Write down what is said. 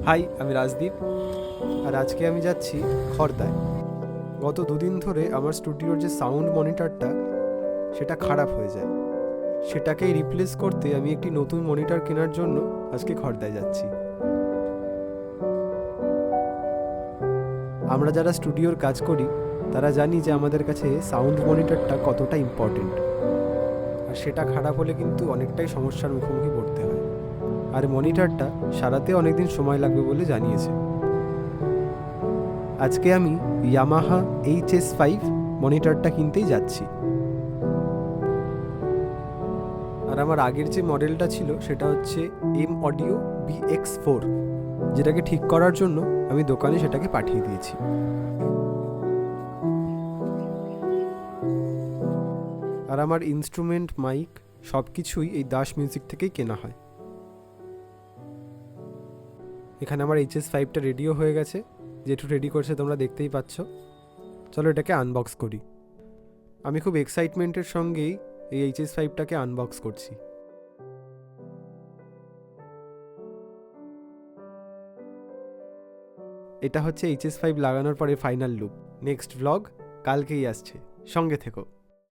High, আমি রাজদীপ। আর আজকে আমি যাচ্ছি খড়দায়। গত দুদিন ধরে আমার স্টুডিওর যে সাউন্ড মনিটরটা সেটা খারাপ হয়ে যায়। সেটাকেই রিপ্লেস করতে আমি একটি নতুন মনিটর কেনার জন্য আজকে খড়দায় যাচ্ছি। আমরা যারা স্টুডিওর কাজ করি তারা জানি যে আমাদের কাছে সাউন্ড মনিটরটা কতটা ইম্পর্টেন্ট, আর সেটা খারাপ হলে কিন্তু অনেকটাই সমস্যার মুখোমুখি পড়তে হয়। আর মনিটরটা সারাতে অনেকদিন সময় লাগবে বলে জানিয়েছে। আজকে আমি ইয়ামাহা HS5 মনিটরটা কিনতেই যাচ্ছি। আর আমার আগের যে মডেলটা ছিল সেটা হচ্ছে M Audio BX4, যেটাকে ঠিক করার জন্য আমি দোকানে সেটাকে পাঠিয়ে দিয়েছি। আর আমার ইনস্ট্রুমেন্ট, মাইক সব কিছুই এই দাস মিউজিক থেকেই কেনা হয়। এখানে আমার HS5টা রেডিও হয়ে গেছে। যেটু রেডি করছে তোমরা দেখতেই পাচ্ছ। চলো এটাকে আনবক্স করি। আমি খুব এক্সাইটমেন্টের সঙ্গেই এই HS5টাকে আনবক্স করছি। এটা হচ্ছে HS5 লাগানোর পরে ফাইনাল লুক। নেক্সট ভ্লগ কালকেই আসছে, সঙ্গে থেকো।